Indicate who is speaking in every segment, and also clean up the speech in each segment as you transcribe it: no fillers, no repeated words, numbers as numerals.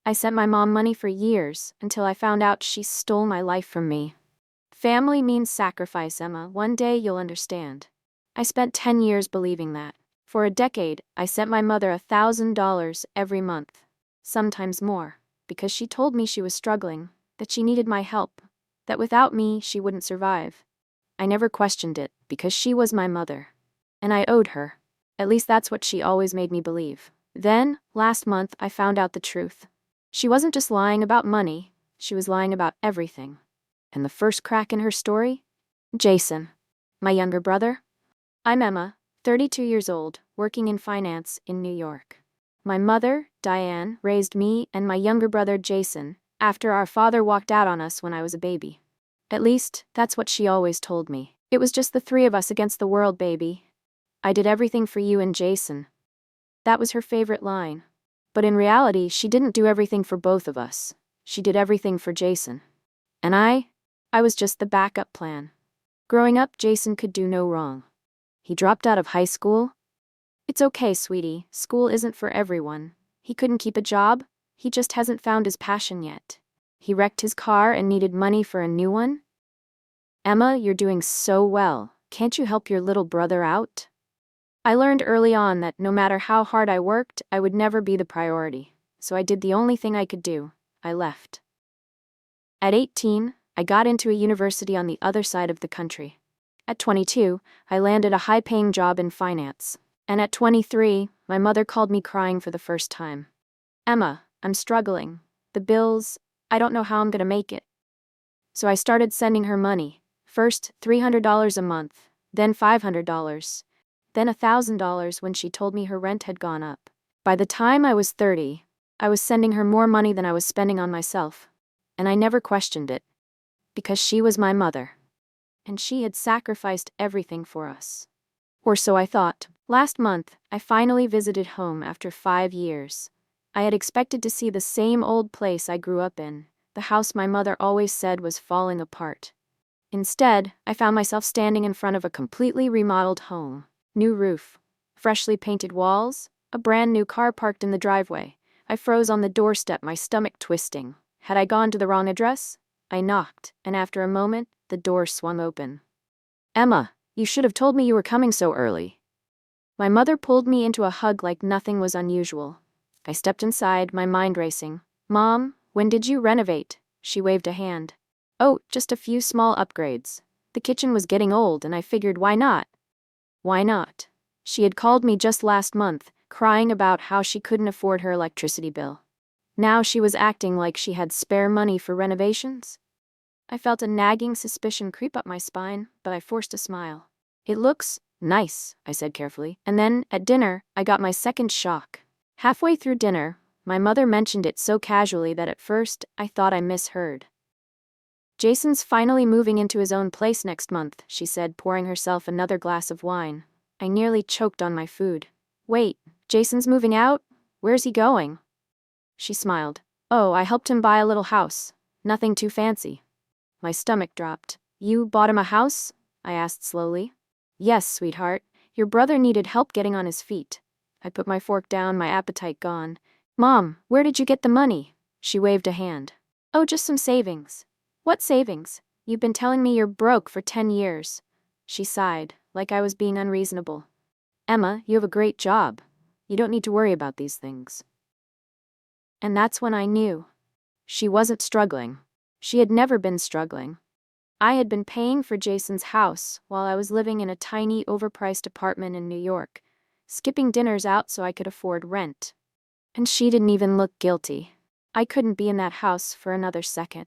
Speaker 1: I sent my mom money for years until I found out she stole my life from me. Family means sacrifice, Emma. One day you'll understand. I spent 10 years believing that. For a decade, I sent my mother $1,000 every month, sometimes more, because she told me she was struggling, that she needed my help, that without me she wouldn't survive. I never questioned it, because she was my mother. And I owed her. At least that's what she always made me believe. Then, last month, I found out the truth. She wasn't just lying about money, she was lying about everything. And the first crack in her story? Jason, my younger brother. I'm Emma, 32 years old, working in finance in New York. My mother, Diane, raised me and my younger brother, Jason, after our father walked out on us when I was a baby. At least, that's what she always told me. It was just the three of us against the world, baby. I did everything for you and Jason. That was her favorite line. But in reality, she didn't do everything for both of us. She did everything for Jason. And I was just the backup plan. Growing up, Jason could do no wrong. He dropped out of high school. It's okay, sweetie, school isn't for everyone. He couldn't keep a job, he just hasn't found his passion yet. He wrecked his car and needed money for a new one. Emma, you're doing so well. Can't you help your little brother out? I learned early on that no matter how hard I worked, I would never be the priority. So I did the only thing I could do. I left. At 18, I got into a university on the other side of the country. At 22, I landed a high-paying job in finance. And at 23, my mother called me crying for the first time. Emma, I'm struggling. The bills, I don't know how I'm gonna make it. So I started sending her money. First, $300 a month, then $500, then $1,000 when she told me her rent had gone up. By the time I was 30, I was sending her more money than I was spending on myself. And I never questioned it. Because she was my mother. And she had sacrificed everything for us. Or so I thought. Last month, I finally visited home after 5 years. I had expected to see the same old place I grew up in, the house my mother always said was falling apart. Instead, I found myself standing in front of a completely remodeled home. New roof, freshly painted walls, a brand new car parked in the driveway. I froze on the doorstep, my stomach twisting. Had I gone to the wrong address? I knocked, and after a moment, the door swung open. Emma, you should have told me you were coming so early. My mother pulled me into a hug like nothing was unusual. I stepped inside, my mind racing. Mom, when did you renovate? She waved a hand. Oh, just a few small upgrades. The kitchen was getting old and I figured why not? Why not? She had called me just last month, crying about how she couldn't afford her electricity bill. Now she was acting like she had spare money for renovations. I felt a nagging suspicion creep up my spine, but I forced a smile. It looks nice, I said carefully. And then, at dinner, I got my second shock. Halfway through dinner, my mother mentioned it so casually that at first, I thought I misheard. Jason's finally moving into his own place next month, she said, pouring herself another glass of wine. I nearly choked on my food. Wait, Jason's moving out? Where's he going? She smiled. Oh, I helped him buy a little house. Nothing too fancy. My stomach dropped. You bought him a house? I asked slowly. Yes, sweetheart. Your brother needed help getting on his feet. I put my fork down, my appetite gone. Mom, where did you get the money? She waved a hand. Oh, just some savings. What savings? You've been telling me you're broke for 10 years. She sighed, like I was being unreasonable. Emma, you have a great job. You don't need to worry about these things. And that's when I knew. She wasn't struggling. She had never been struggling. I had been paying for Jason's house while I was living in a tiny, overpriced apartment in New York, skipping dinners out so I could afford rent. And she didn't even look guilty. I couldn't be in that house for another second.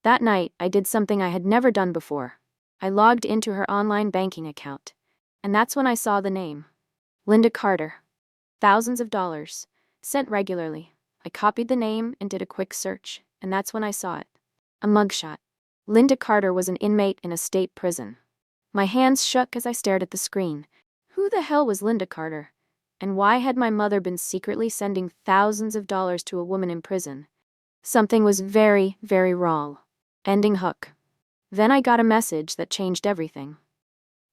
Speaker 1: That night, I did something I had never done before. I logged into her online banking account. And that's when I saw the name. Linda Carter. Thousands of dollars. Sent regularly. I copied the name and did a quick search, and that's when I saw it. A mugshot. Linda Carter was an inmate in a state prison. My hands shook as I stared at the screen. Who the hell was Linda Carter? And why had my mother been secretly sending thousands of dollars to a woman in prison? Something was very, very wrong. Ending hook. Then I got a message that changed everything.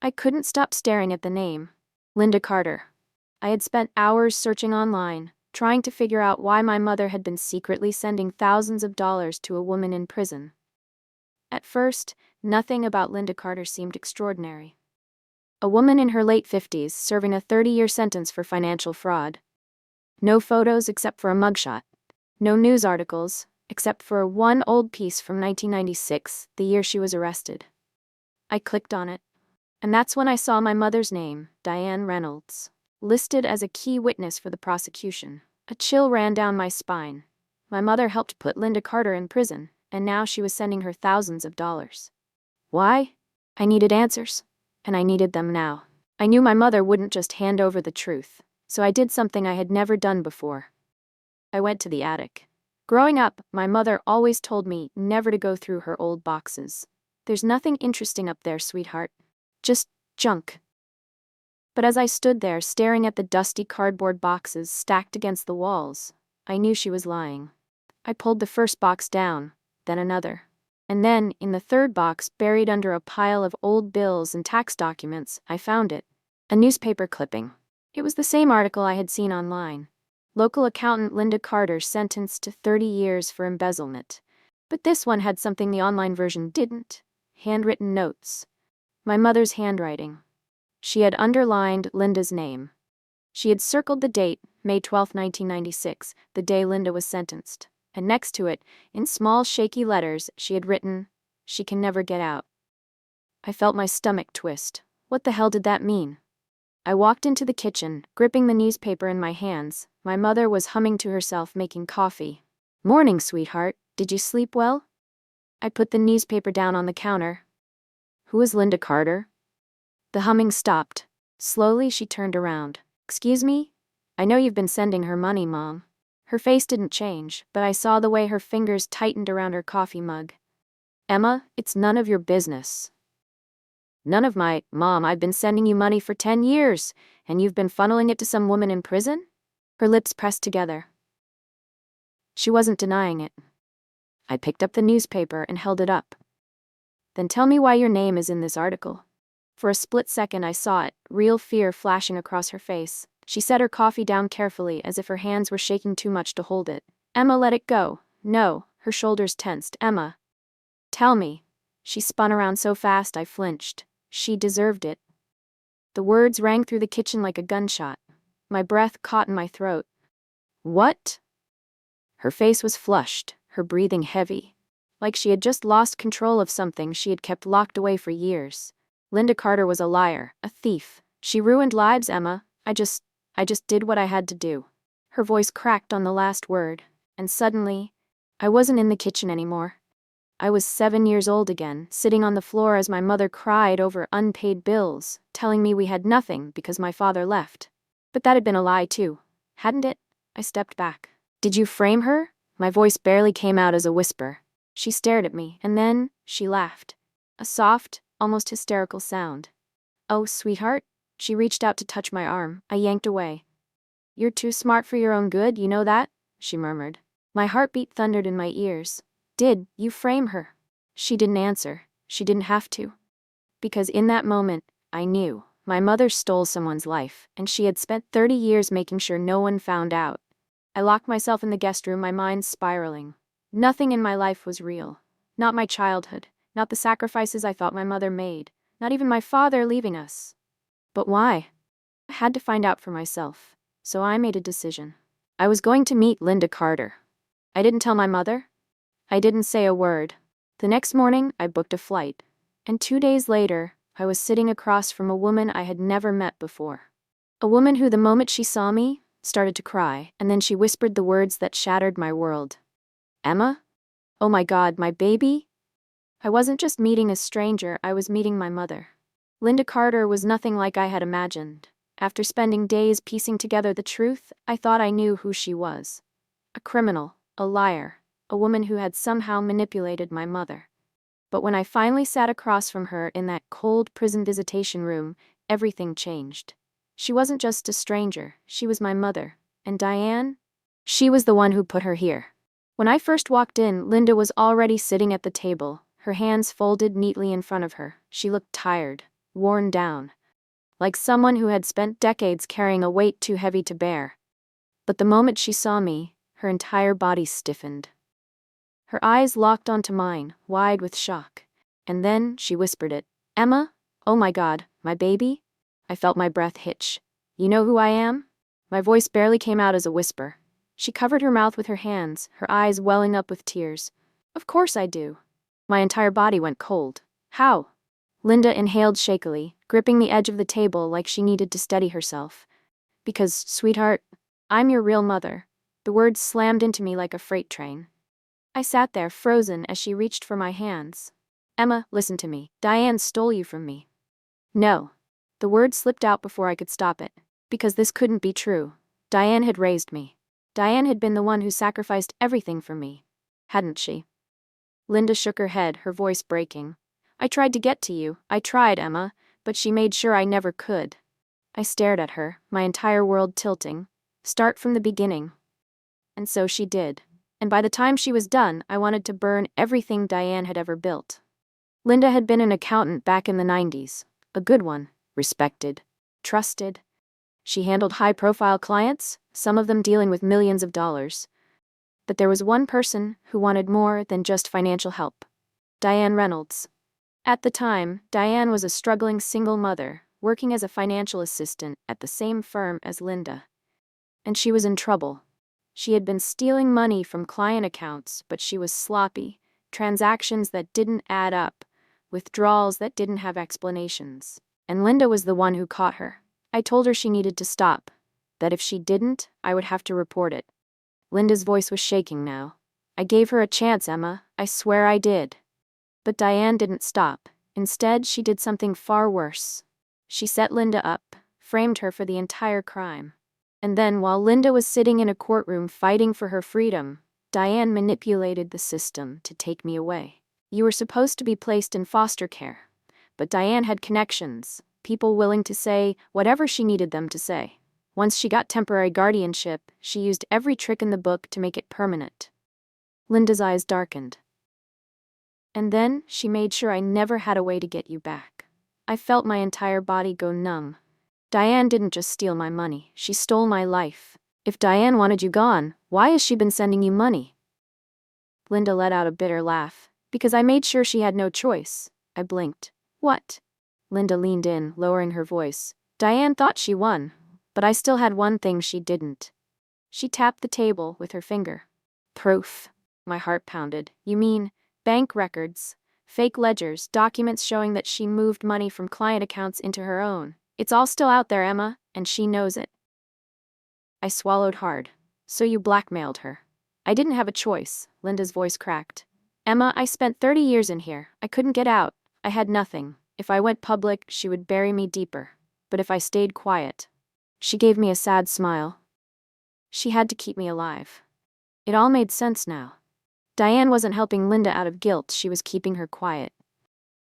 Speaker 1: I couldn't stop staring at the name. Linda Carter. I had spent hours searching online, trying to figure out why my mother had been secretly sending thousands of dollars to a woman in prison. At first, nothing about Linda Carter seemed extraordinary. A woman in her late 50s serving a 30-year sentence for financial fraud. No photos except for a mugshot. No news articles, except for one old piece from 1996, the year she was arrested. I clicked on it, and that's when I saw my mother's name, Diane Reynolds, listed as a key witness for the prosecution. A chill ran down my spine. My mother helped put Linda Carter in prison, and now she was sending her thousands of dollars. Why? I needed answers, and I needed them now. I knew my mother wouldn't just hand over the truth, so I did something I had never done before. I went to the attic. Growing up, my mother always told me never to go through her old boxes. There's nothing interesting up there, sweetheart. Just junk. But as I stood there staring at the dusty cardboard boxes stacked against the walls, I knew she was lying. I pulled the first box down, then another. And then, in the third box, buried under a pile of old bills and tax documents, I found it. A newspaper clipping. It was the same article I had seen online. Local accountant Linda Carter sentenced to 30 years for embezzlement. But this one had something the online version didn't. Handwritten notes. My mother's handwriting. She had underlined Linda's name. She had circled the date, May 12, 1996, the day Linda was sentenced. And next to it, in small shaky letters, she had written, "She can never get out." I felt my stomach twist. What the hell did that mean? I walked into the kitchen, gripping the newspaper in my hands. My mother was humming to herself, making coffee. "Morning, sweetheart. Did you sleep well?" I put the newspaper down on the counter. "Who is Linda Carter?" The humming stopped. Slowly, she turned around. "Excuse me? I know you've been sending her money, Mom." Her face didn't change, but I saw the way her fingers tightened around her coffee mug. "Emma, it's none of your business." "None of my, Mom, I've been sending you money for 10 years, and you've been funneling it to some woman in prison?" Her lips pressed together. She wasn't denying it. I picked up the newspaper and held it up. "Then tell me why your name is in this article." For a split second I saw it, real fear flashing across her face. She set her coffee down carefully, as if her hands were shaking too much to hold it. "Emma, let it go." "No." Her shoulders tensed. "Emma. Tell me." She spun around so fast I flinched. She deserved it. The words rang through the kitchen like a gunshot. My breath caught in my throat. "What?" Her face was flushed, her breathing heavy. Like she had just lost control of something she had kept locked away for years. Linda Carter was a liar, a thief. She ruined lives, Emma. I just did what I had to do. Her voice cracked on the last word, and suddenly, I wasn't in the kitchen anymore. I was 7 years old again, sitting on the floor as my mother cried over unpaid bills, telling me we had nothing because my father left. But that had been a lie too, hadn't it? I stepped back. "Did you frame her?" My voice barely came out as a whisper. She stared at me, and then she laughed. A soft, almost hysterical sound. "Oh, sweetheart." She reached out to touch my arm. I yanked away. "You're too smart for your own good, you know that?" she murmured. My heartbeat thundered in my ears. "Did you frame her?" She didn't answer. She didn't have to. Because in that moment, I knew. My mother stole someone's life, and she had spent 30 years making sure no one found out. I locked myself in the guest room, my mind spiraling. Nothing in my life was real. Not my childhood. Not the sacrifices I thought my mother made. Not even my father leaving us. But why? I had to find out for myself. So I made a decision. I was going to meet Linda Carter. I didn't tell my mother. I didn't say a word. The next morning, I booked a flight. And 2 days later, I was sitting across from a woman I had never met before. A woman who, the moment she saw me, started to cry, and then she whispered the words that shattered my world. "Emma? Oh my God, my baby?" I wasn't just meeting a stranger, I was meeting my mother. Linda Carter was nothing like I had imagined. After spending days piecing together the truth, I thought I knew who she was. A criminal, a liar, a woman who had somehow manipulated my mother. But when I finally sat across from her in that cold prison visitation room, everything changed. She wasn't just a stranger, she was my mother. And Diane? She was the one who put her here. When I first walked in, Linda was already sitting at the table, her hands folded neatly in front of her. She looked tired, worn down, like someone who had spent decades carrying a weight too heavy to bear. But the moment she saw me, her entire body stiffened. Her eyes locked onto mine, wide with shock. And then she whispered it. Emma? Oh my God, my baby? I felt my breath hitch. You know who I am? My voice barely came out as a whisper. She covered her mouth with her hands, her eyes welling up with tears. Of course I do. My entire body went cold. How? Linda inhaled shakily, gripping the edge of the table like she needed to steady herself. Because, sweetheart, I'm your real mother. The words slammed into me like a freight train. I sat there, frozen, as she reached for my hands. Emma, listen to me. Diane stole you from me. No. The word slipped out before I could stop it. Because this couldn't be true. Diane had raised me. Diane had been the one who sacrificed everything for me. Hadn't she? Linda shook her head, her voice breaking. I tried to get to you. I tried, Emma, but she made sure I never could. I stared at her, my entire world tilting. Start from the beginning. And so she did. And by the time she was done, I wanted to burn everything Diane had ever built. Linda had been an accountant back in the 90s. A good one. Respected. Trusted. She handled high-profile clients, some of them dealing with millions of dollars. But there was one person who wanted more than just financial help. Diane Reynolds. At the time, Diane was a struggling single mother, working as a financial assistant at the same firm as Linda. And she was in trouble. She had been stealing money from client accounts, but she was sloppy, transactions that didn't add up, withdrawals that didn't have explanations. And Linda was the one who caught her. I told her she needed to stop, that if she didn't, I would have to report it. Linda's voice was shaking now. I gave her a chance, Emma. I swear I did. But Diane didn't stop. Instead, she did something far worse. She set Linda up, framed her for the entire crime. And then, while Linda was sitting in a courtroom fighting for her freedom, Diane manipulated the system to take me away. You were supposed to be placed in foster care. But Diane had connections, people willing to say whatever she needed them to say. Once she got temporary guardianship, she used every trick in the book to make it permanent. Linda's eyes darkened. And then she made sure I never had a way to get you back. I felt my entire body go numb. Diane didn't just steal my money, she stole my life. If Diane wanted you gone, why has she been sending you money? Linda let out a bitter laugh. Because I made sure she had no choice. I blinked. What? Linda leaned in, lowering her voice. Diane thought she won, but I still had one thing she didn't. She tapped the table with her finger. Proof. My heart pounded. You mean bank records, fake ledgers, documents showing that she moved money from client accounts into her own. It's all still out there, Emma, and she knows it. I swallowed hard. So you blackmailed her. I didn't have a choice, Linda's voice cracked. Emma, I spent 30 years in here. I couldn't get out. I had nothing. If I went public, she would bury me deeper. But if I stayed quiet... She gave me a sad smile. She had to keep me alive. It all made sense now. Diane wasn't helping Linda out of guilt, she was keeping her quiet.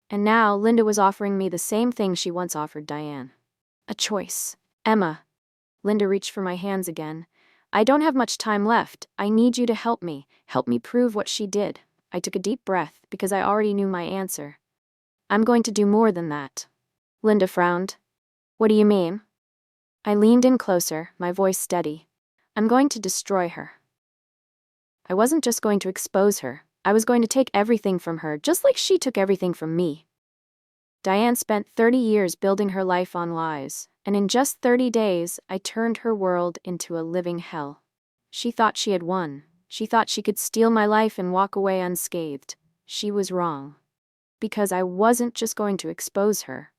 Speaker 1: And now Linda was offering me the same thing she once offered Diane. A choice. Emma. Linda reached for my hands again. I don't have much time left. I need you to help me. Help me prove what she did. I took a deep breath, because I already knew my answer. I'm going to do more than that. Linda frowned. What do you mean? I leaned in closer, my voice steady. I'm going to destroy her. I wasn't just going to expose her. I was going to take everything from her, just like she took everything from me. Diane spent 30 years building her life on lies, and in just 30 days, I turned her world into a living hell. She thought she had won. She thought she could steal my life and walk away unscathed. She was wrong. Because I wasn't just going to expose her.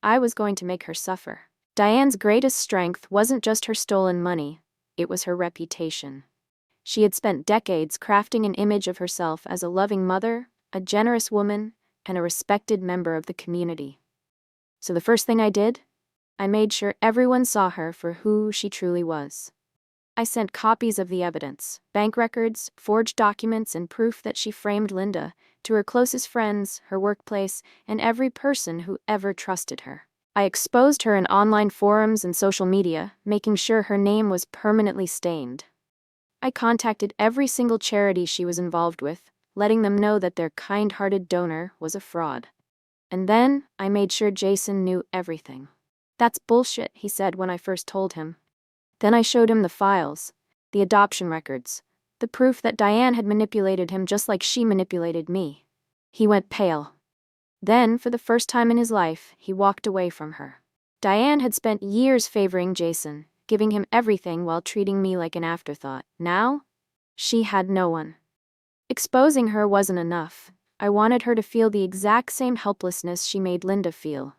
Speaker 1: I was going to make her suffer. Diane's greatest strength wasn't just her stolen money, it was her reputation. She had spent decades crafting an image of herself as a loving mother, a generous woman, and a respected member of the community. So the first thing I did? I made sure everyone saw her for who she truly was. I sent copies of the evidence, bank records, forged documents, and proof that she framed Linda, to her closest friends, her workplace, and every person who ever trusted her. I exposed her in online forums and social media, making sure her name was permanently stained. I contacted every single charity she was involved with, letting them know that their kind-hearted donor was a fraud. And then, I made sure Jason knew everything. That's bullshit, he said when I first told him. Then I showed him the files, the adoption records, the proof that Diane had manipulated him just like she manipulated me. He went pale. Then, for the first time in his life, he walked away from her. Diane had spent years favoring Jason, giving him everything while treating me like an afterthought. Now, she had no one. Exposing her wasn't enough. I wanted her to feel the exact same helplessness she made Linda feel.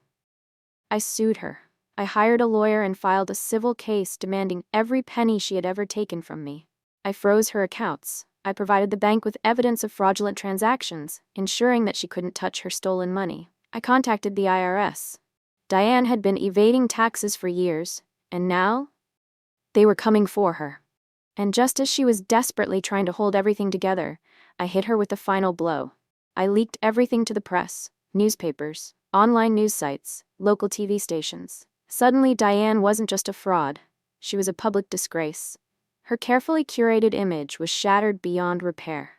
Speaker 1: I sued her. I hired a lawyer and filed a civil case demanding every penny she had ever taken from me. I froze her accounts. I provided the bank with evidence of fraudulent transactions, ensuring that she couldn't touch her stolen money. I contacted the IRS. Diane had been evading taxes for years, and now they were coming for her. And just as she was desperately trying to hold everything together, I hit her with the final blow. I leaked everything to the press, newspapers, online news sites, local TV stations. Suddenly, Diane wasn't just a fraud. She was a public disgrace. Her carefully curated image was shattered beyond repair.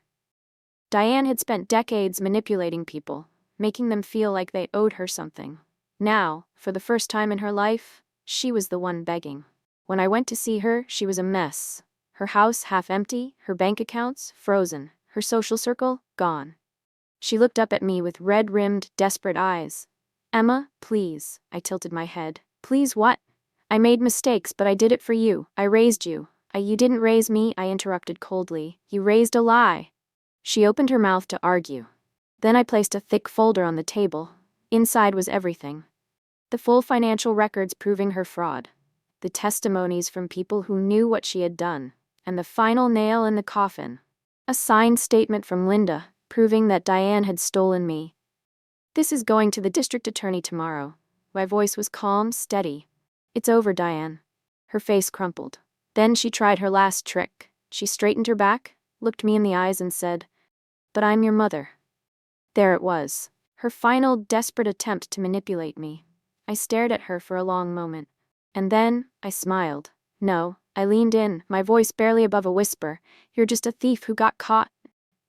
Speaker 1: Diane had spent decades manipulating people, making them feel like they owed her something. Now, for the first time in her life, she was the one begging. When I went to see her, she was a mess. Her house half empty, her bank accounts frozen, her social circle gone. She looked up at me with red-rimmed, desperate eyes. "Emma, please." I tilted my head. "Please what?" "I made mistakes, but I did it for you. I raised you." You didn't raise me," I interrupted coldly. "You raised a lie." She opened her mouth to argue. Then I placed a thick folder on the table. Inside was everything. The full financial records proving her fraud. The testimonies from people who knew what she had done. And the final nail in the coffin. A signed statement from Linda, proving that Diane had stolen me. "This is going to the district attorney tomorrow." My voice was calm, steady. "It's over, Diane." Her face crumpled. Then she tried her last trick. She straightened her back, looked me in the eyes and said, "But I'm your mother." There it was. Her final, desperate attempt to manipulate me. I stared at her for a long moment. And then, I smiled. "No." I leaned in, my voice barely above a whisper. "You're just a thief who got caught."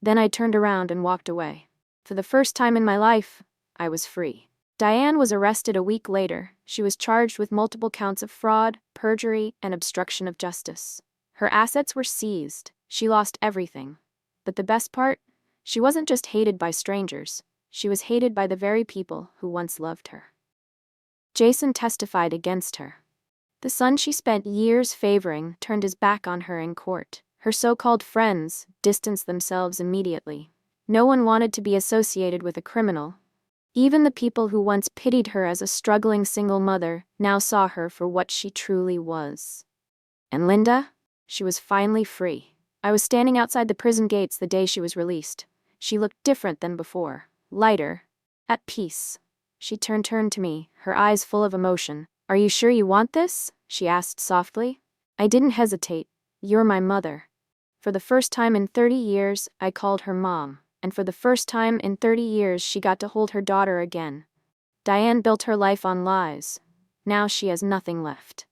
Speaker 1: Then I turned around and walked away. For the first time in my life, I was free. Diane was arrested a week later. She was charged with multiple counts of fraud, perjury, and obstruction of justice. Her assets were seized. She lost everything. But the best part? She wasn't just hated by strangers. She was hated by the very people who once loved her. Jason testified against her. The son she spent years favoring turned his back on her in court. Her so-called friends distanced themselves immediately. No one wanted to be associated with a criminal. Even the people who once pitied her as a struggling single mother now saw her for what she truly was. And Linda? She was finally free. I was standing outside the prison gates the day she was released. She looked different than before, lighter, at peace. She turned to me, her eyes full of emotion. "Are you sure you want this?" she asked softly. I didn't hesitate. "You're my mother." For the first time in 30 years, I called her mom. And for the first time in 30 years, she got to hold her daughter again. Diane built her life on lies. Now she has nothing left.